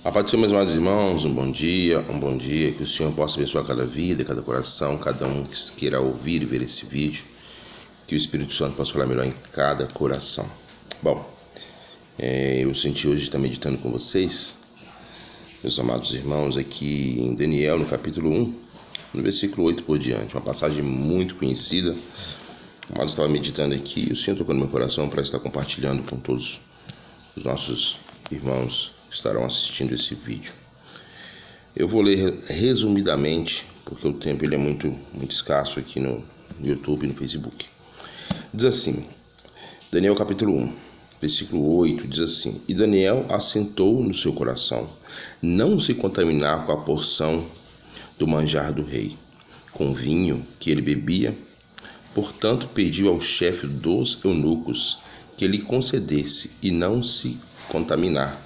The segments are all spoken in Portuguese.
A paz do Senhor, meus amados irmãos, um bom dia, que o Senhor possa abençoar cada vida, cada coração, cada um que queira ouvir e ver esse vídeo, que o Espírito Santo possa falar melhor em cada coração. Bom, eu senti hoje estar meditando com vocês, meus amados irmãos, aqui em Daniel, no capítulo 1, no versículo 8 por diante, uma passagem muito conhecida, mas estava meditando aqui e o Senhor tocou no meu coração para estar compartilhando com todos os nossos irmãos que estarão assistindo esse vídeo. Eu vou ler resumidamente, porque o tempo ele é muito escasso aqui no YouTube e no Facebook. Diz assim, Daniel capítulo 1, versículo 8, diz assim: E Daniel assentou no seu coração não se contaminar com a porção do manjar do rei, com o vinho que ele bebia. Portanto, pediu ao chefe dos eunucos que lhe concedesse e não se contaminar.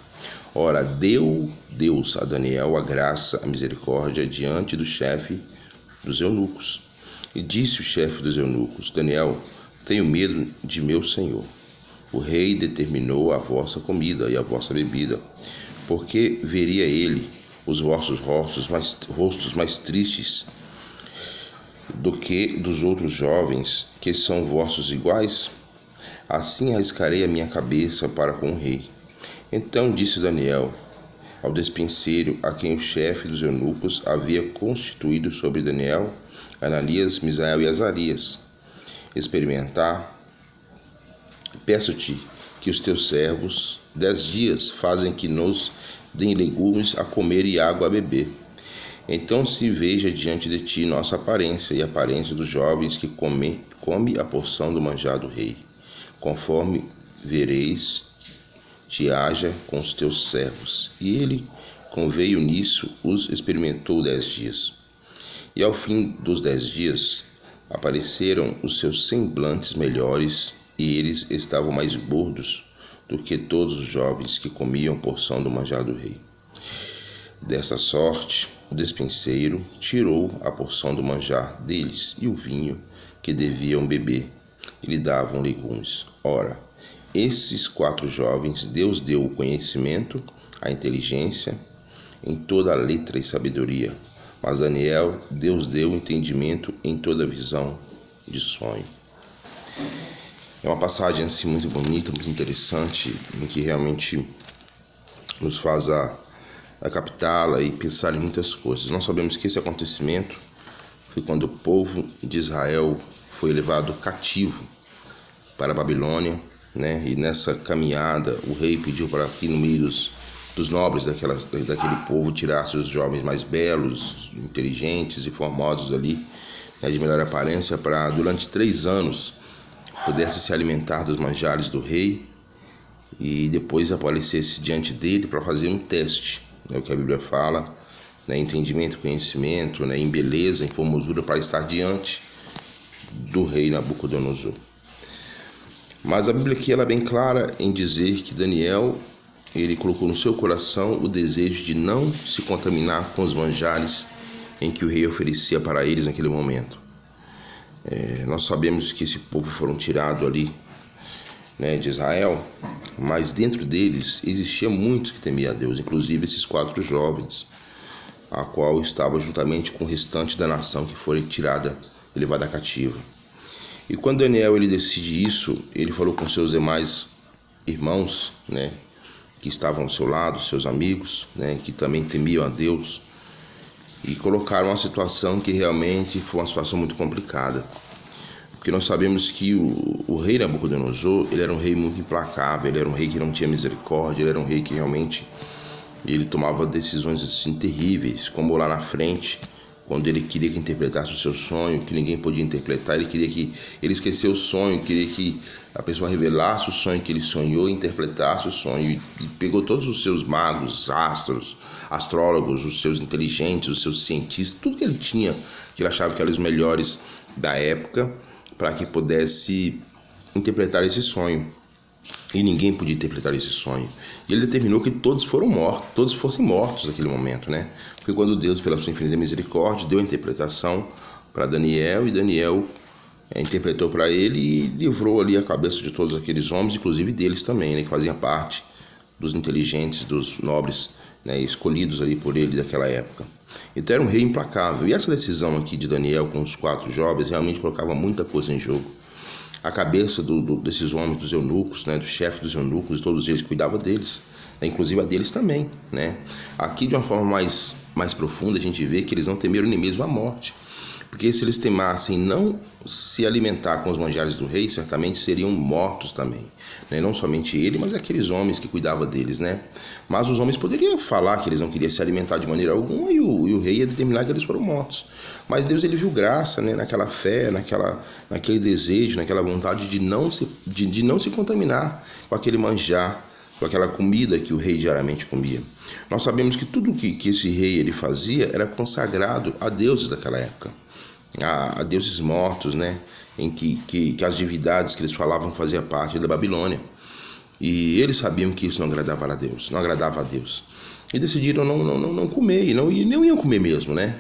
Ora, deu Deus a Daniel a graça, a misericórdia diante do chefe dos eunucos. E disse o chefe dos eunucos: Daniel, tenho medo de meu senhor. O rei determinou a vossa comida e a vossa bebida, porque veria ele os vossos rostos mais tristes do que dos outros jovens que são vossos iguais. Assim arriscarei a minha cabeça para com o rei. Então disse Daniel ao despenseiro, a quem o chefe dos eunucos havia constituído sobre Daniel, Ananias, Misael e Azarias: experimentar, peço-te que os teus servos 10 dias fazem que nos deem legumes a comer e água a beber. Então se veja diante de ti nossa aparência e a aparência dos jovens que come a porção do manjar do rei. Conforme vereis, te haja com os teus servos. E ele, conveio nisso, os experimentou 10 dias. E ao fim dos 10 dias, apareceram os seus semblantes melhores, e eles estavam mais gordos do que todos os jovens que comiam porção do manjar do rei. Dessa sorte, o despenseiro tirou a porção do manjar deles e o vinho que deviam beber, e lhe davam legumes. Ora, esses 4 jovens, Deus deu o conhecimento, a inteligência, em toda a letra e sabedoria. Mas Daniel, Deus deu o entendimento em toda visão de sonho. É uma passagem assim muito bonita, muito interessante, em que realmente nos faz a captá-la e pensar em muitas coisas. Nós sabemos que esse acontecimento foi quando o povo de Israel foi levado cativo para a Babilônia, né? E nessa caminhada o rei pediu para que no meio dos nobres daquele povo tirasse os jovens mais belos, inteligentes e formosos ali, né, de melhor aparência, para durante 3 anos pudesse se alimentar dos manjares do rei e depois aparecesse diante dele para fazer um teste, né, o que a Bíblia fala, né, entendimento, conhecimento, né, em beleza, em formosura, para estar diante do rei Nabucodonosor. Mas a Bíblia aqui ela é bem clara em dizer que Daniel, ele colocou no seu coração o desejo de não se contaminar com os manjares em que o rei oferecia para eles naquele momento. Nós sabemos que esse povo foram tirados ali, né, de Israel, mas dentro deles existia muitos que temiam a Deus, inclusive esses 4 jovens, a qual estava juntamente com o restante da nação que foi tirada e levada cativa. E quando Daniel ele decide isso, ele falou com seus demais irmãos, né, que estavam ao seu lado, seus amigos, né, que também temiam a Deus, e colocaram uma situação que realmente foi uma situação muito complicada. Porque nós sabemos que o rei Nabucodonosor, ele era um rei muito implacável, ele era um rei que não tinha misericórdia, ele era um rei que realmente ele tomava decisões assim terríveis, como lá na frente, quando ele queria que interpretasse o seu sonho, que ninguém podia interpretar, ele queria que ele esquecesse o sonho, queria que a pessoa revelasse o sonho que ele sonhou, interpretasse o sonho, e pegou todos os seus magos, astrólogos, os seus inteligentes, os seus cientistas, tudo que ele tinha, que ele achava que eram os melhores da época, para que pudesse interpretar esse sonho. E ninguém podia interpretar esse sonho. E ele determinou que todos fossem mortos naquele momento, né? Foi quando Deus, pela sua infinita misericórdia, deu a interpretação para Daniel, e Daniel interpretou para ele e livrou ali a cabeça de todos aqueles homens, inclusive deles também, né? Que faziam parte dos inteligentes, dos nobres né, escolhidos ali por ele daquela época. Então era um rei implacável. E essa decisão aqui de Daniel com os 4 jovens realmente colocava muita coisa em jogo. A cabeça desses homens, dos eunucos, né, do chefe dos eunucos, todos eles cuidavam deles, né, inclusive a deles também, né. Aqui de uma forma mais profunda a gente vê que eles não temeram nem mesmo a morte, porque se eles temassem não se alimentar com os manjares do rei, certamente seriam mortos também, né? Não somente ele, mas aqueles homens que cuidavam deles, né? Mas os homens poderiam falar que eles não queriam se alimentar de maneira alguma e o rei ia determinar que eles foram mortos. Mas Deus, ele viu graça, né? Naquela fé, naquele desejo, naquela vontade de não se contaminar com aquele manjar, com aquela comida que o rei diariamente comia. Nós sabemos que tudo que esse rei ele fazia era consagrado a deuses daquela época, a deuses mortos, né? Em que as divindades que eles falavam fazia parte da Babilônia. E eles sabiam que isso não agradava a Deus. E decidiram não comer, e não iam comer mesmo, né?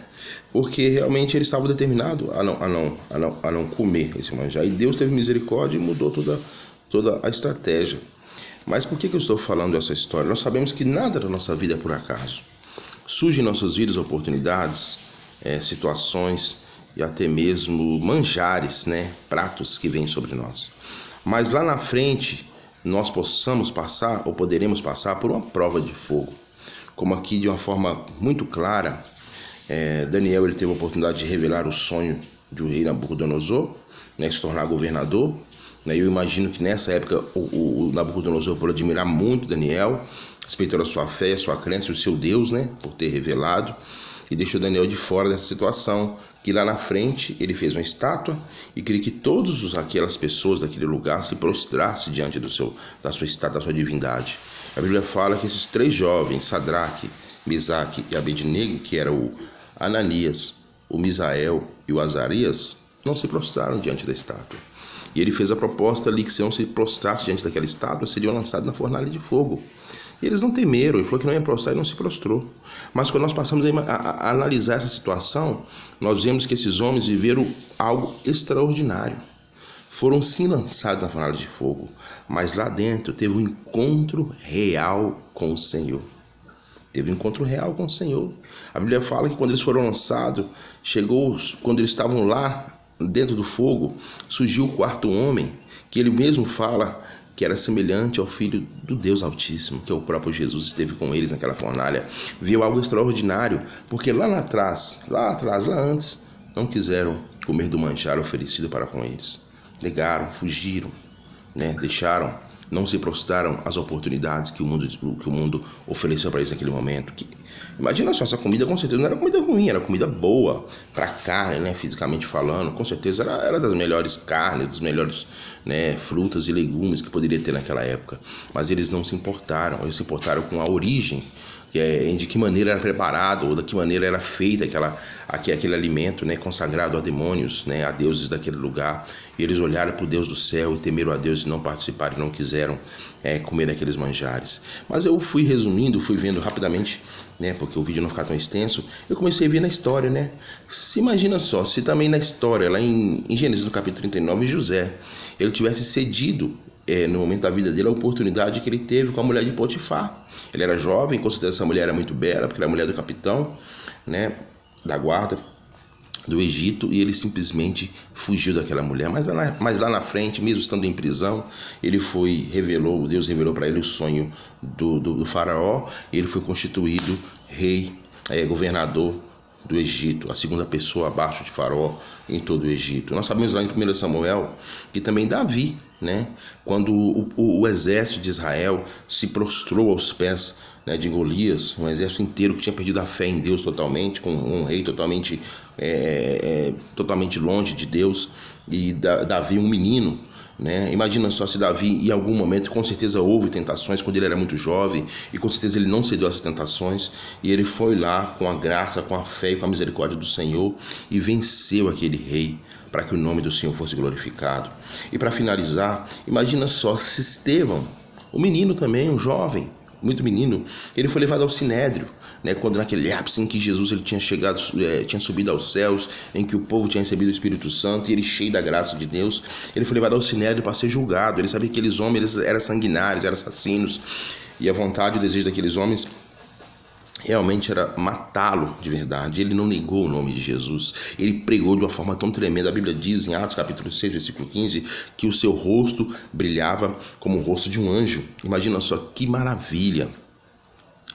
Porque realmente eles estavam determinados a não comer esse manjar. E Deus teve misericórdia e mudou toda a estratégia. Mas por que eu estou falando essa história? Nós sabemos que nada da nossa vida é por acaso. Surgem em nossas vidas oportunidades, situações e até mesmo manjares, né? Pratos que vêm sobre nós. Mas lá na frente nós possamos passar ou poderemos passar por uma prova de fogo. Como aqui de uma forma muito clara, Daniel ele teve a oportunidade de revelar o sonho do rei Nabucodonosor, né? Se tornar governador. Eu imagino que nessa época o Nabucodonosor, por admirar muito Daniel, respeitou a sua fé, a sua crença, o seu Deus, né, por ter revelado, e deixou Daniel de fora dessa situação, que lá na frente ele fez uma estátua e queria que todas aquelas pessoas daquele lugar se prostrassem diante da sua estátua, da sua divindade. A Bíblia fala que esses 3 jovens, Sadraque, Mesaque e Abednego, que era o Ananias, o Misael e o Azarias, não se prostraram diante da estátua. E ele fez a proposta ali que se não se prostrasse diante daquela estátua, seriam lançados na fornalha de fogo. E eles não temeram, ele falou que não ia prostrar e não se prostrou. Mas quando nós passamos a analisar essa situação, nós vemos que esses homens viveram algo extraordinário. Foram sim lançados na fornalha de fogo, mas lá dentro teve um encontro real com o Senhor. Teve um encontro real com o Senhor. A Bíblia fala que quando eles foram lançados, quando eles estavam lá, dentro do fogo, surgiu o 4º homem, que ele mesmo fala que era semelhante ao Filho do Deus Altíssimo, que é o próprio Jesus, esteve com eles naquela fornalha. Viu algo extraordinário, porque lá antes, não quiseram comer do manjar oferecido para com eles. Negaram, fugiram, né? Deixaram, não se prostraram às oportunidades que o mundo ofereceu para eles naquele momento. Imagina só, essa comida com certeza não era comida ruim, era comida boa para carne, né, fisicamente falando. Com certeza era das melhores carnes, das melhores, né, frutas e legumes que poderia ter naquela época. Mas eles não se importaram, eles se importaram com a origem, de que maneira era preparado ou de que maneira era feito aquele alimento, né, consagrado a demônios, né, a deuses daquele lugar. E eles olharam para o Deus do céu e temeram a Deus e não participaram, não quiseram comer daqueles manjares. Mas eu fui resumindo, fui vendo rapidamente, né, porque o vídeo não ficar tão extenso. Eu comecei a ver na história, né? Se imagina só, se também na história, lá em Gênesis no capítulo 39, José, ele tivesse cedido no momento da vida dele, a oportunidade que ele teve com a mulher de Potifar. Ele era jovem, com certeza essa mulher era muito bela, porque era a mulher do capitão, né, da guarda do Egito, e ele simplesmente fugiu daquela mulher. Mas lá na frente, mesmo estando em prisão, Deus revelou para ele o sonho do faraó, e ele foi constituído rei, governador do Egito, a 2ª pessoa abaixo de Faraó em todo o Egito. Nós sabemos lá em 1 Samuel que também Davi, né, quando o exército de Israel se prostrou aos pés, né, de Golias, um exército inteiro que tinha perdido a fé em Deus totalmente, com um rei totalmente longe de Deus, e Davi, um menino, né? Imagina só se Davi, em algum momento, com certeza houve tentações quando ele era muito jovem, e com certeza ele não cedeu a essas tentações, e ele foi lá com a graça, com a fé e com a misericórdia do Senhor e venceu aquele rei, para que o nome do Senhor fosse glorificado. E para finalizar, imagina só se Estevão, um menino também, um jovem, muito menino, ele foi levado ao Sinédrio, né, quando naquele ápice em que Jesus ele tinha subido aos céus, em que o povo tinha recebido o Espírito Santo, e ele, cheio da graça de Deus, ele foi levado ao Sinédrio para ser julgado. Ele sabia que aqueles homens eram sanguinários, eram assassinos, e a vontade e o desejo daqueles homens realmente era matá-lo de verdade. Ele não negou o nome de Jesus. Ele pregou de uma forma tão tremenda. A Bíblia diz em Atos capítulo 6, versículo 15, que o seu rosto brilhava como o rosto de um anjo. Imagina só que maravilha.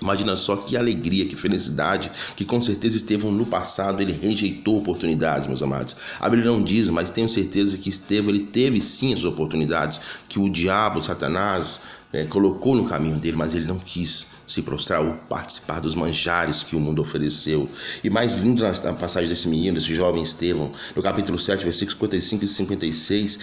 Imagina só que alegria, que felicidade, que com certeza Estevão no passado ele rejeitou oportunidades, meus amados. A Bíblia não diz, mas tenho certeza que Estevão ele teve sim as oportunidades que o diabo, Satanás, colocou no caminho dele, mas ele não quis se prostrar ou participar dos manjares que o mundo ofereceu. E mais lindo na passagem desse menino, desse jovem Estevão, no capítulo 7, versículos 55 e 56,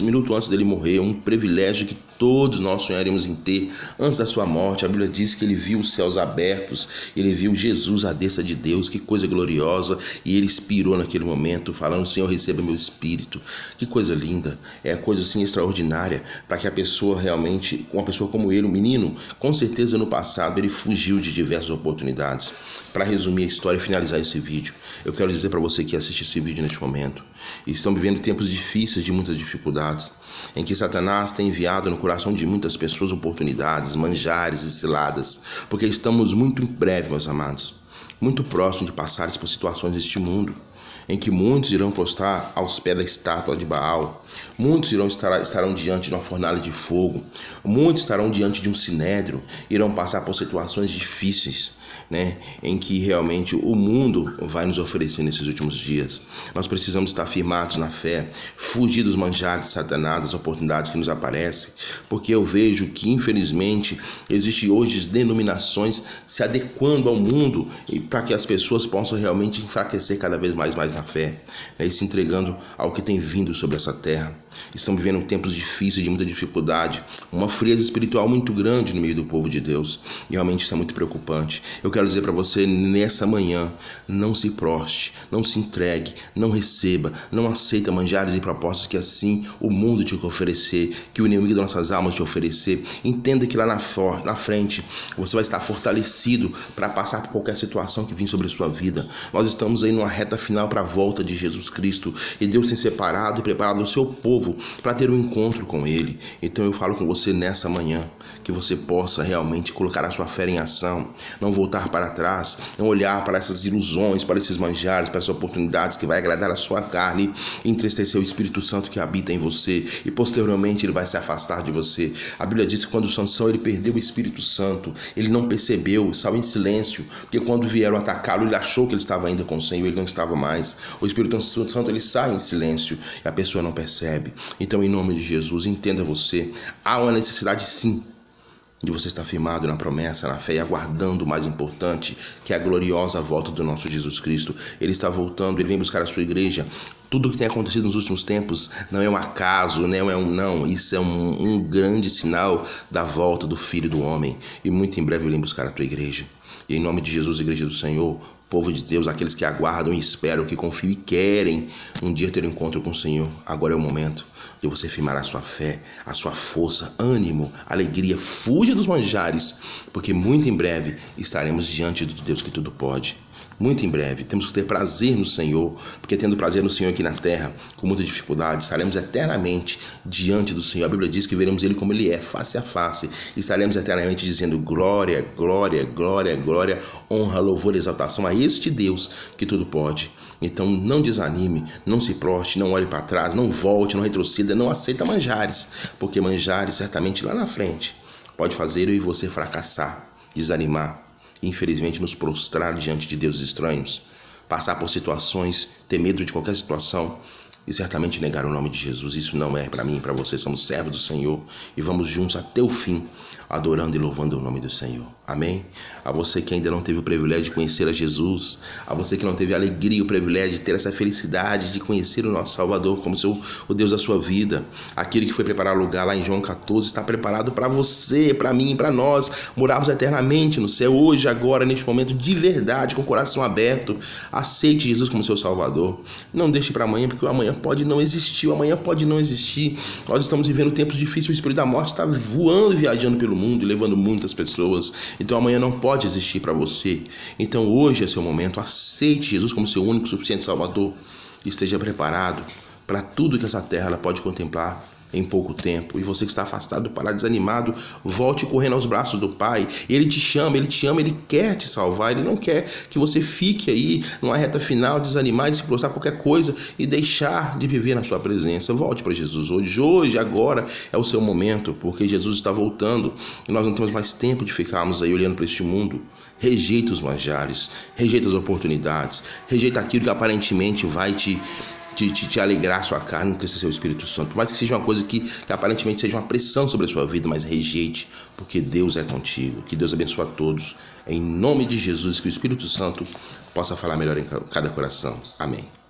minuto antes dele morrer, um privilégio que todos nós sonharíamos em ter antes da sua morte. A Bíblia diz que ele viu os céus abertos, ele viu Jesus à destra de Deus, que coisa gloriosa, e ele expirou naquele momento, falando: Senhor, receba meu espírito. Que coisa linda, é coisa assim extraordinária, para que a pessoa realmente, uma pessoa como ele, um menino, com certeza no passado ele fugiu de diversas oportunidades. Para resumir a história e finalizar esse vídeo, eu quero dizer para você que assiste esse vídeo neste momento: estão vivendo tempos difíceis, de muitas dificuldades, em que Satanás tem enviado no coração de muitas pessoas oportunidades, manjares e ciladas, porque estamos muito em breve, meus amados, muito próximo de passar por situações deste mundo, em que muitos irão prostrar aos pés da estátua de Baal, muitos estarão diante de uma fornalha de fogo, muitos estarão diante de um sinédrio, irão passar por situações difíceis, em que realmente o mundo vai nos oferecer nesses últimos dias. Nós precisamos estar firmados na fé, fugir dos manjares de Satanás, das oportunidades que nos aparecem, porque eu vejo que infelizmente existem hoje denominações se adequando ao mundo para que as pessoas possam realmente enfraquecer cada vez mais na fé, e se entregando ao que tem vindo sobre essa terra. Estamos vivendo tempos difíceis, de muita dificuldade, uma frieza espiritual muito grande no meio do povo de Deus, e realmente isso é muito preocupante. Eu quero dizer para você nessa manhã: não se proste, não se entregue, não receba, não aceita manjares e propostas que assim o mundo te oferecer, que o inimigo das nossas almas te oferecer. Entenda que lá na frente você vai estar fortalecido para passar por qualquer situação que vir sobre a sua vida. Nós estamos aí numa reta final para a volta de Jesus Cristo, e Deus tem separado e preparado o seu povo para ter um encontro com Ele. Então eu falo com você nessa manhã, que você possa realmente colocar a sua fé em ação, não voltar para trás, não olhar para essas ilusões, para esses manjares, para essas oportunidades que vai agradar a sua carne, entristecer o Espírito Santo que habita em você, e posteriormente ele vai se afastar de você. A Bíblia diz que quando Sansão ele perdeu o Espírito Santo, ele não percebeu, saiu em silêncio, porque quando vieram atacá-lo, ele achou que ele estava ainda com o Senhor, ele não estava mais. O Espírito Santo ele sai em silêncio e a pessoa não percebe. Então, em nome de Jesus, entenda você, há uma necessidade sim de você estar firmado na promessa, na fé, e aguardando o mais importante, que é a gloriosa volta do nosso Jesus Cristo. Ele está voltando, ele vem buscar a sua igreja. Tudo o que tem acontecido nos últimos tempos não é um acaso, não, isso é um grande sinal da volta do Filho do Homem, e muito em breve ele vem buscar a tua igreja. E em nome de Jesus, igreja do Senhor, povo de Deus, aqueles que aguardam e esperam, que confiam e querem um dia ter um encontro com o Senhor, agora é o momento de você firmar a sua fé, a sua força, ânimo, alegria. Fuja dos manjares, porque muito em breve estaremos diante do Deus que tudo pode. Muito em breve, temos que ter prazer no Senhor, porque tendo prazer no Senhor aqui na terra, com muita dificuldade, estaremos eternamente diante do Senhor. A Bíblia diz que veremos Ele como Ele é, face a face, e estaremos eternamente dizendo glória, glória, glória, glória, honra, louvor e exaltação a este Deus que tudo pode. Então não desanime, não se proste, não olhe para trás, não volte, não retroceda, não aceita manjares, porque manjares certamente lá na frente pode fazer eu e você fracassar, desanimar, infelizmente nos prostrar diante de deuses estranhos, passar por situações, ter medo de qualquer situação e certamente negar o nome de Jesus. Isso não é para mim e para você. Somos servos do Senhor e vamos juntos até o fim, adorando e louvando o nome do Senhor. Amém? A você que ainda não teve o privilégio de conhecer a Jesus, a você que não teve a alegria e o privilégio de ter essa felicidade de conhecer o nosso Salvador como o Deus da sua vida, aquele que foi preparar lugar lá em João 14, está preparado para você, para mim e para nós, morarmos eternamente no céu, hoje, agora, neste momento, de verdade, com o coração aberto. Aceite Jesus como seu Salvador. Não deixe para amanhã, porque o amanhã pode não existir, o amanhã pode não existir. Nós estamos vivendo tempos difíceis, o Espírito da morte está voando, viajando pelo mundo e levando muitas pessoas. Então amanhã não pode existir para você. Então hoje é seu momento. Aceite Jesus como seu único, suficiente Salvador. E esteja preparado para tudo que essa terra ela pode contemplar em pouco tempo. E você que está afastado do Pai, desanimado, volte correndo aos braços do Pai. Ele te chama, Ele te ama, Ele quer te salvar. Ele não quer que você fique aí numa reta final, desanimar e se prostrar qualquer coisa e deixar de viver na sua presença. Volte para Jesus hoje, agora é o seu momento, porque Jesus está voltando e nós não temos mais tempo de ficarmos aí olhando para este mundo. Rejeita os manjares, rejeita as oportunidades, rejeita aquilo que aparentemente vai te alegrar sua carne, não precisa ser o Espírito Santo. Mas que seja uma coisa que aparentemente seja uma pressão sobre a sua vida, mas rejeite, porque Deus é contigo. Que Deus abençoe a todos. Em nome de Jesus, que o Espírito Santo possa falar melhor em cada coração. Amém.